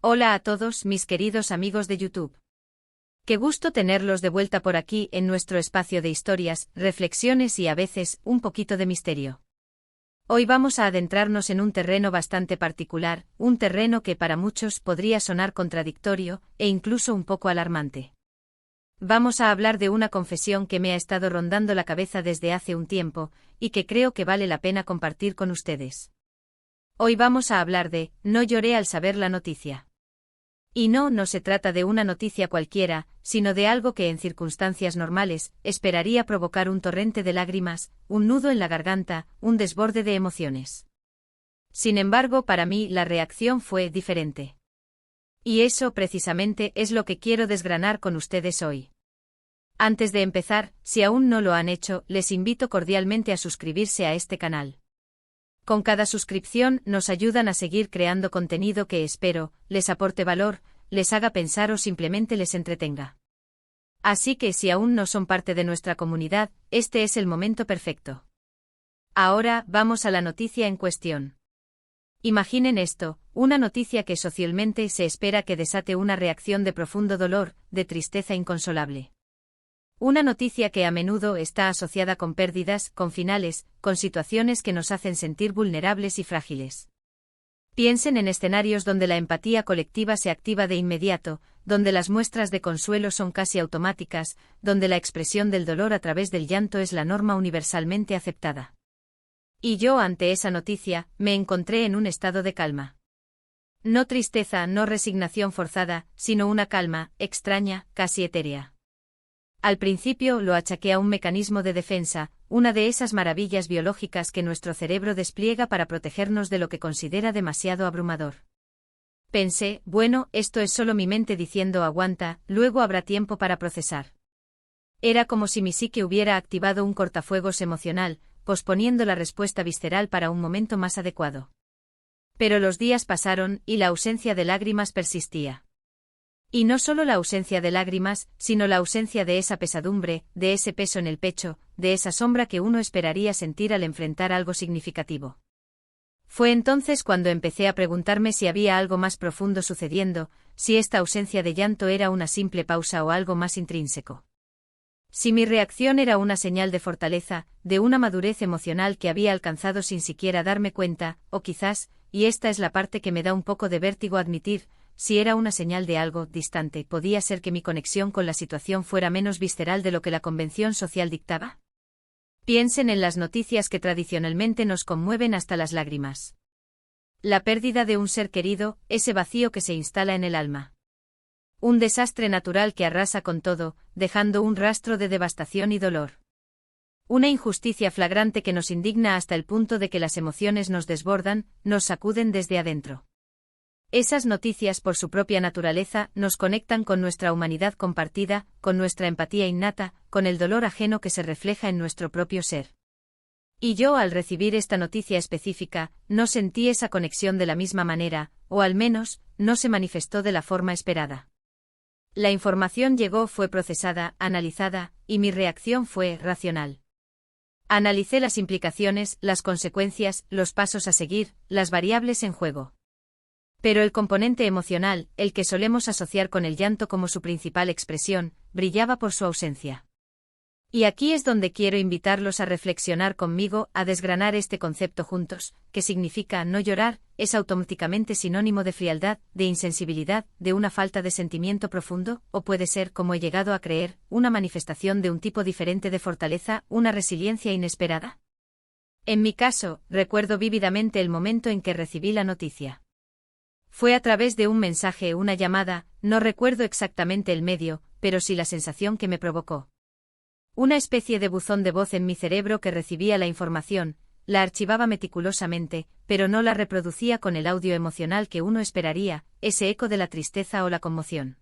Hola a todos mis queridos amigos de YouTube. Qué gusto tenerlos de vuelta por aquí en nuestro espacio de historias, reflexiones y a veces un poquito de misterio. Hoy vamos a adentrarnos en un terreno bastante particular, un terreno que para muchos podría sonar contradictorio e incluso un poco alarmante. Vamos a hablar de una confesión que me ha estado rondando la cabeza desde hace un tiempo y que creo que vale la pena compartir con ustedes. Hoy vamos a hablar de "No lloré al saber la noticia". Y no se trata de una noticia cualquiera, sino de algo que en circunstancias normales esperaría provocar un torrente de lágrimas, un nudo en la garganta, un desborde de emociones. Sin embargo, para mí la reacción fue diferente. Y eso precisamente es lo que quiero desgranar con ustedes hoy. Antes de empezar, si aún no lo han hecho, les invito cordialmente a suscribirse a este canal. Con cada suscripción nos ayudan a seguir creando contenido que espero les aporte valor, les haga pensar o simplemente les entretenga. Así que si aún no son parte de nuestra comunidad, este es el momento perfecto. Ahora vamos a la noticia en cuestión. Imaginen esto, una noticia que socialmente se espera que desate una reacción de profundo dolor, de tristeza inconsolable. Una noticia que a menudo está asociada con pérdidas, con finales, con situaciones que nos hacen sentir vulnerables y frágiles. Piensen en escenarios donde la empatía colectiva se activa de inmediato, donde las muestras de consuelo son casi automáticas, donde la expresión del dolor a través del llanto es la norma universalmente aceptada. Y yo ante esa noticia, me encontré en un estado de calma. No tristeza, no resignación forzada, sino una calma, extraña, casi etérea. Al principio lo achaqué a un mecanismo de defensa, una de esas maravillas biológicas que nuestro cerebro despliega para protegernos de lo que considera demasiado abrumador. Pensé, bueno, esto es solo mi mente diciendo aguanta, luego habrá tiempo para procesar. Era como si mi psique hubiera activado un cortafuegos emocional, posponiendo la respuesta visceral para un momento más adecuado. Pero los días pasaron y la ausencia de lágrimas persistía. Y no solo la ausencia de lágrimas, sino la ausencia de esa pesadumbre, de ese peso en el pecho, de esa sombra que uno esperaría sentir al enfrentar algo significativo. Fue entonces cuando empecé a preguntarme si había algo más profundo sucediendo, si esta ausencia de llanto era una simple pausa o algo más intrínseco. Si mi reacción era una señal de fortaleza, de una madurez emocional que había alcanzado sin siquiera darme cuenta, o quizás, y esta es la parte que me da un poco de vértigo admitir, si era una señal de algo distante, podía ser que mi conexión con la situación fuera menos visceral de lo que la convención social dictaba. Piensen en las noticias que tradicionalmente nos conmueven hasta las lágrimas. La pérdida de un ser querido, ese vacío que se instala en el alma. Un desastre natural que arrasa con todo, dejando un rastro de devastación y dolor. Una injusticia flagrante que nos indigna hasta el punto de que las emociones nos desbordan, nos sacuden desde adentro. Esas noticias por su propia naturaleza nos conectan con nuestra humanidad compartida, con nuestra empatía innata, con el dolor ajeno que se refleja en nuestro propio ser. Y yo al recibir esta noticia específica, no sentí esa conexión de la misma manera, o al menos, no se manifestó de la forma esperada. La información llegó, fue procesada, analizada, y mi reacción fue racional. Analicé las implicaciones, las consecuencias, los pasos a seguir, las variables en juego. Pero el componente emocional, el que solemos asociar con el llanto como su principal expresión, brillaba por su ausencia. Y aquí es donde quiero invitarlos a reflexionar conmigo, a desgranar este concepto juntos, que significa no llorar, es automáticamente sinónimo de frialdad, de insensibilidad, de una falta de sentimiento profundo, o puede ser, como he llegado a creer, una manifestación de un tipo diferente de fortaleza, una resiliencia inesperada. En mi caso, recuerdo vívidamente el momento en que recibí la noticia. Fue a través de un mensaje, una llamada, no recuerdo exactamente el medio, pero sí la sensación que me provocó. Una especie de buzón de voz en mi cerebro que recibía la información, la archivaba meticulosamente, pero no la reproducía con el audio emocional que uno esperaría, ese eco de la tristeza o la conmoción.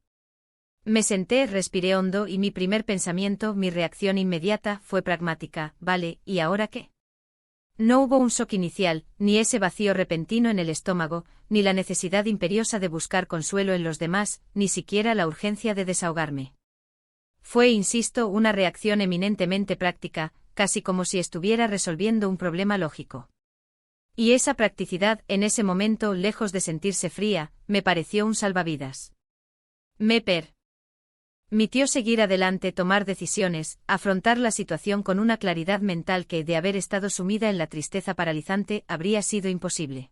Me senté, respiré hondo y mi primer pensamiento, mi reacción inmediata, fue pragmática, vale, ¿y ahora qué? No hubo un shock inicial, ni ese vacío repentino en el estómago, ni la necesidad imperiosa de buscar consuelo en los demás, ni siquiera la urgencia de desahogarme. Fue, insisto, una reacción eminentemente práctica, casi como si estuviera resolviendo un problema lógico. Y esa practicidad, en ese momento, lejos de sentirse fría, me pareció un salvavidas. Me permitió seguir adelante, tomar decisiones, afrontar la situación con una claridad mental que, de haber estado sumida en la tristeza paralizante, habría sido imposible.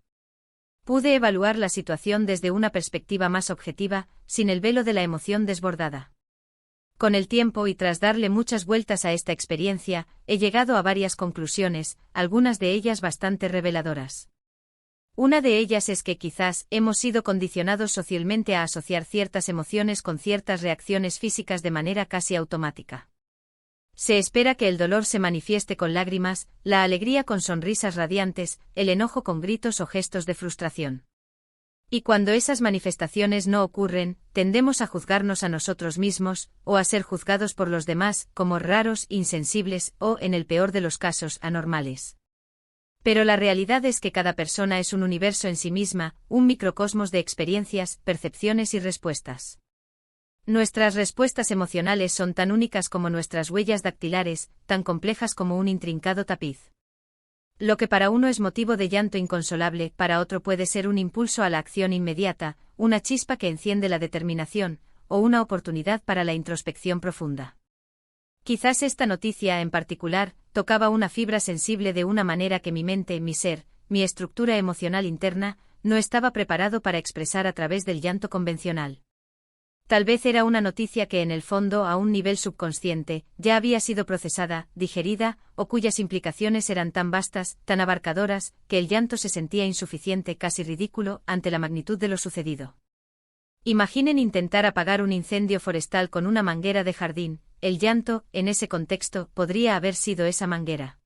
Pude evaluar la situación desde una perspectiva más objetiva, sin el velo de la emoción desbordada. Con el tiempo y tras darle muchas vueltas a esta experiencia, he llegado a varias conclusiones, algunas de ellas bastante reveladoras. Una de ellas es que quizás hemos sido condicionados socialmente a asociar ciertas emociones con ciertas reacciones físicas de manera casi automática. Se espera que el dolor se manifieste con lágrimas, la alegría con sonrisas radiantes, el enojo con gritos o gestos de frustración. Y cuando esas manifestaciones no ocurren, tendemos a juzgarnos a nosotros mismos, o a ser juzgados por los demás, como raros, insensibles o, en el peor de los casos, anormales. Pero la realidad es que cada persona es un universo en sí misma, un microcosmos de experiencias, percepciones y respuestas. Nuestras respuestas emocionales son tan únicas como nuestras huellas dactilares, tan complejas como un intrincado tapiz. Lo que para uno es motivo de llanto inconsolable, para otro puede ser un impulso a la acción inmediata, una chispa que enciende la determinación, o una oportunidad para la introspección profunda. Quizás esta noticia en particular tocaba una fibra sensible de una manera que mi mente, mi ser, mi estructura emocional interna, no estaba preparado para expresar a través del llanto convencional. Tal vez era una noticia que en el fondo, a un nivel subconsciente, ya había sido procesada, digerida, o cuyas implicaciones eran tan vastas, tan abarcadoras, que el llanto se sentía insuficiente, casi ridículo, ante la magnitud de lo sucedido. Imaginen intentar apagar un incendio forestal con una manguera de jardín. El llanto, en ese contexto, podría haber sido esa manguera.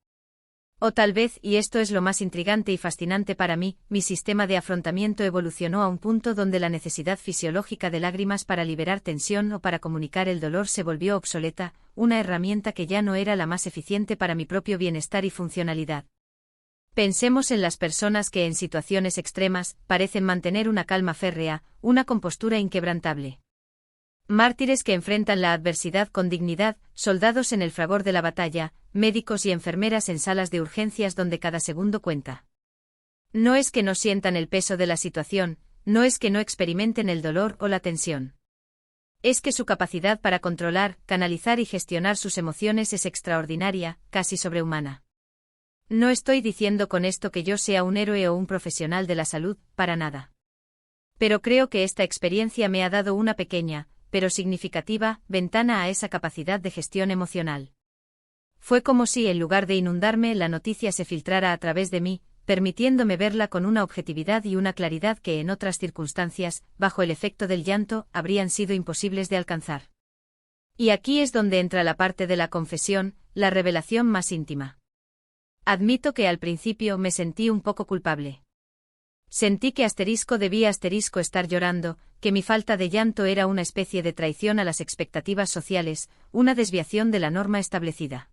O tal vez, y esto es lo más intrigante y fascinante para mí, mi sistema de afrontamiento evolucionó a un punto donde la necesidad fisiológica de lágrimas para liberar tensión o para comunicar el dolor se volvió obsoleta, una herramienta que ya no era la más eficiente para mi propio bienestar y funcionalidad. Pensemos en las personas que en situaciones extremas parecen mantener una calma férrea, una compostura inquebrantable. Mártires que enfrentan la adversidad con dignidad, soldados en el fragor de la batalla, médicos y enfermeras en salas de urgencias donde cada segundo cuenta. No es que no sientan el peso de la situación, no es que no experimenten el dolor o la tensión. Es que su capacidad para controlar, canalizar y gestionar sus emociones es extraordinaria, casi sobrehumana. No estoy diciendo con esto que yo sea un héroe o un profesional de la salud, para nada. Pero creo que esta experiencia me ha dado una pequeña, pero significativa, ventana a esa capacidad de gestión emocional. Fue como si, en lugar de inundarme, la noticia se filtrara a través de mí, permitiéndome verla con una objetividad y una claridad que en otras circunstancias, bajo el efecto del llanto, habrían sido imposibles de alcanzar. Y aquí es donde entra la parte de la confesión, la revelación más íntima. Admito que al principio me sentí un poco culpable. Sentí que debía estar llorando, que mi falta de llanto era una especie de traición a las expectativas sociales, una desviación de la norma establecida.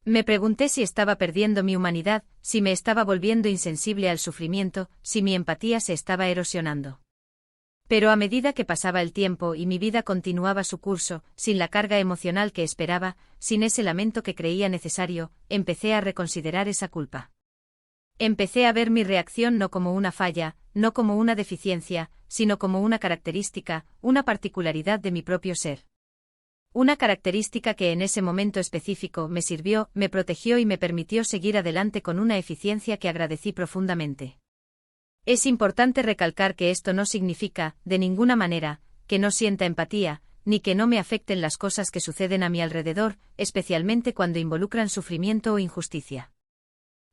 Me pregunté si estaba perdiendo mi humanidad, si me estaba volviendo insensible al sufrimiento, si mi empatía se estaba erosionando. Pero a medida que pasaba el tiempo y mi vida continuaba su curso, sin la carga emocional que esperaba, sin ese lamento que creía necesario, empecé a reconsiderar esa culpa. Empecé a ver mi reacción no como una falla, no como una deficiencia, sino como una característica, una particularidad de mi propio ser. Una característica que en ese momento específico me sirvió, me protegió y me permitió seguir adelante con una eficiencia que agradecí profundamente. Es importante recalcar que esto no significa, de ninguna manera, que no sienta empatía, ni que no me afecten las cosas que suceden a mi alrededor, especialmente cuando involucran sufrimiento o injusticia.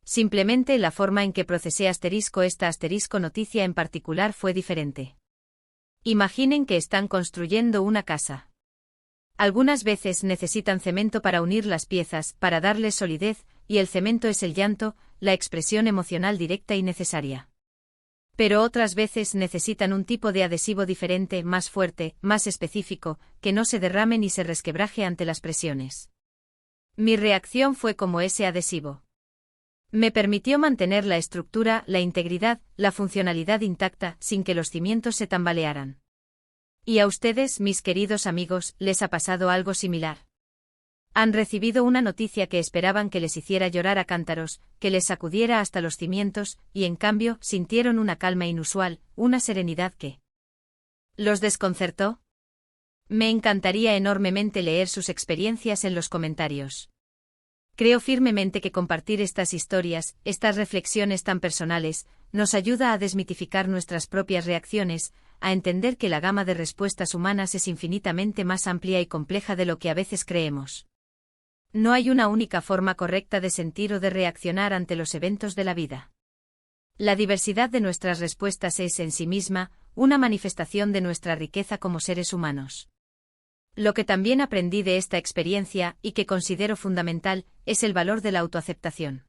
Simplemente la forma en que procesé esta noticia en particular fue diferente. Imaginen que están construyendo una casa. Algunas veces necesitan cemento para unir las piezas, para darles solidez, y el cemento es el llanto, la expresión emocional directa y necesaria. Pero otras veces necesitan un tipo de adhesivo diferente, más fuerte, más específico, que no se derrame ni se resquebraje ante las presiones. Mi reacción fue como ese adhesivo. Me permitió mantener la estructura, la integridad, la funcionalidad intacta, sin que los cimientos se tambalearan. ¿Y a ustedes, mis queridos amigos, les ha pasado algo similar? Han recibido una noticia que esperaban que les hiciera llorar a cántaros, que les sacudiera hasta los cimientos, y en cambio sintieron una calma inusual, una serenidad que los desconcertó. Me encantaría enormemente leer sus experiencias en los comentarios. Creo firmemente que compartir estas historias, estas reflexiones tan personales, nos ayuda a desmitificar nuestras propias reacciones, a entender que la gama de respuestas humanas es infinitamente más amplia y compleja de lo que a veces creemos. No hay una única forma correcta de sentir o de reaccionar ante los eventos de la vida. La diversidad de nuestras respuestas es, en sí misma, una manifestación de nuestra riqueza como seres humanos. Lo que también aprendí de esta experiencia, y que considero fundamental, es el valor de la autoaceptación.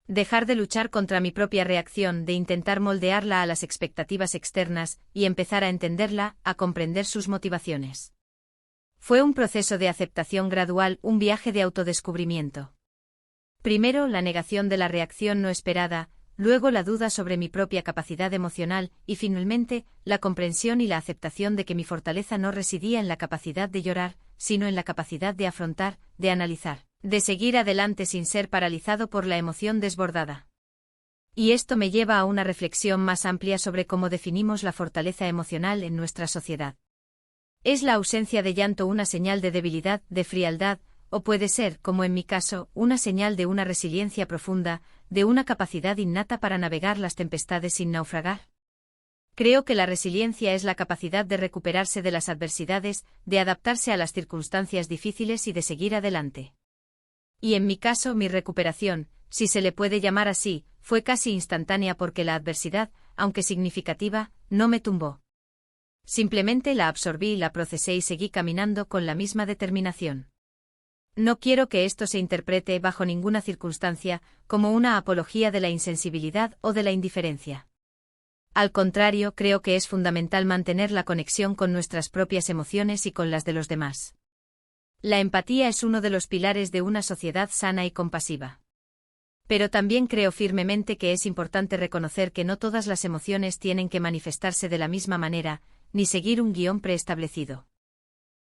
Dejar de luchar contra mi propia reacción, de intentar moldearla a las expectativas externas, y empezar a entenderla, a comprender sus motivaciones. Fue un proceso de aceptación gradual, un viaje de autodescubrimiento. Primero la negación de la reacción no esperada, luego la duda sobre mi propia capacidad emocional, y finalmente, la comprensión y la aceptación de que mi fortaleza no residía en la capacidad de llorar, sino en la capacidad de afrontar, de analizar, de seguir adelante sin ser paralizado por la emoción desbordada. Y esto me lleva a una reflexión más amplia sobre cómo definimos la fortaleza emocional en nuestra sociedad. ¿Es la ausencia de llanto una señal de debilidad, de frialdad, o puede ser, como en mi caso, una señal de una resiliencia profunda, de una capacidad innata para navegar las tempestades sin naufragar? Creo que la resiliencia es la capacidad de recuperarse de las adversidades, de adaptarse a las circunstancias difíciles y de seguir adelante. Y en mi caso, mi recuperación, si se le puede llamar así, fue casi instantánea porque la adversidad, aunque significativa, no me tumbó. Simplemente la absorbí, la procesé y seguí caminando con la misma determinación. No quiero que esto se interprete bajo ninguna circunstancia como una apología de la insensibilidad o de la indiferencia. Al contrario, creo que es fundamental mantener la conexión con nuestras propias emociones y con las de los demás. La empatía es uno de los pilares de una sociedad sana y compasiva. Pero también creo firmemente que es importante reconocer que no todas las emociones tienen que manifestarse de la misma manera, ni seguir un guión preestablecido.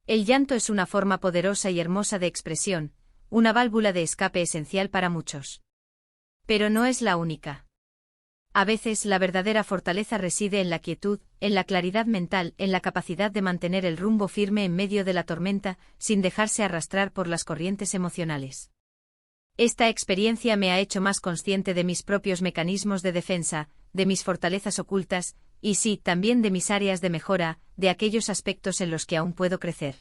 El llanto es una forma poderosa y hermosa de expresión, una válvula de escape esencial para muchos. Pero no es la única. A veces la verdadera fortaleza reside en la quietud, en la claridad mental, en la capacidad de mantener el rumbo firme en medio de la tormenta, sin dejarse arrastrar por las corrientes emocionales. Esta experiencia me ha hecho más consciente de mis propios mecanismos de defensa, de mis fortalezas ocultas, y sí, también de mis áreas de mejora, de aquellos aspectos en los que aún puedo crecer.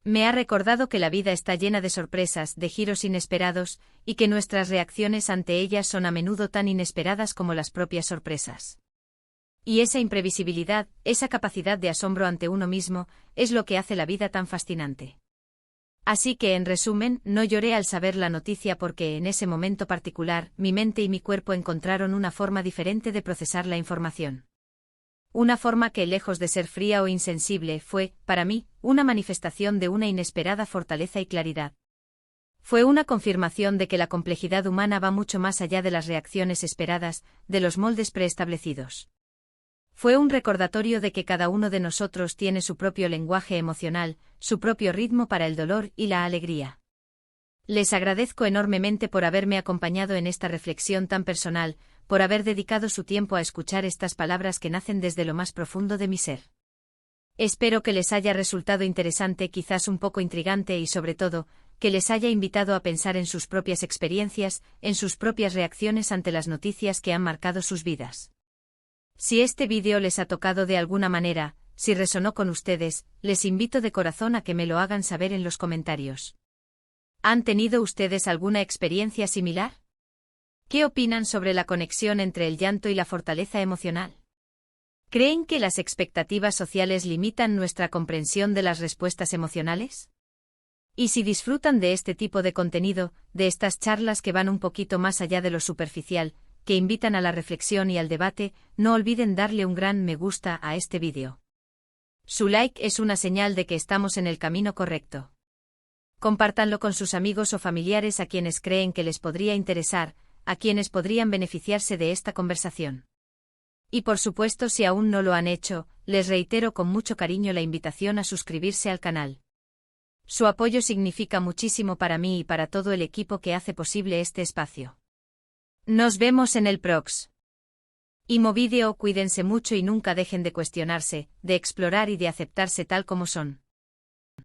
Me ha recordado que la vida está llena de sorpresas, de giros inesperados, y que nuestras reacciones ante ellas son a menudo tan inesperadas como las propias sorpresas. Y esa imprevisibilidad, esa capacidad de asombro ante uno mismo, es lo que hace la vida tan fascinante. Así que, en resumen, no lloré al saber la noticia porque en ese momento particular, mi mente y mi cuerpo encontraron una forma diferente de procesar la información. Una forma que, lejos de ser fría o insensible, fue, para mí, una manifestación de una inesperada fortaleza y claridad. Fue una confirmación de que la complejidad humana va mucho más allá de las reacciones esperadas, de los moldes preestablecidos. Fue un recordatorio de que cada uno de nosotros tiene su propio lenguaje emocional, su propio ritmo para el dolor y la alegría. Les agradezco enormemente por haberme acompañado en esta reflexión tan personal, por haber dedicado su tiempo a escuchar estas palabras que nacen desde lo más profundo de mi ser. Espero que les haya resultado interesante, quizás un poco intrigante y sobre todo, que les haya invitado a pensar en sus propias experiencias, en sus propias reacciones ante las noticias que han marcado sus vidas. Si este vídeo les ha tocado de alguna manera, si resonó con ustedes, les invito de corazón a que me lo hagan saber en los comentarios. ¿Han tenido ustedes alguna experiencia similar? ¿Qué opinan sobre la conexión entre el llanto y la fortaleza emocional? ¿Creen que las expectativas sociales limitan nuestra comprensión de las respuestas emocionales? Y si disfrutan de este tipo de contenido, de estas charlas que van un poquito más allá de lo superficial, que invitan a la reflexión y al debate, no olviden darle un gran me gusta a este vídeo. Su like es una señal de que estamos en el camino correcto. Compártanlo con sus amigos o familiares a quienes creen que les podría interesar, a quienes podrían beneficiarse de esta conversación. Y por supuesto, si aún no lo han hecho, les reitero con mucho cariño la invitación a suscribirse al canal. Su apoyo significa muchísimo para mí y para todo el equipo que hace posible este espacio. Nos vemos en el Prox. Imo Video, cuídense mucho y nunca dejen de cuestionarse, de explorar y de aceptarse tal como son.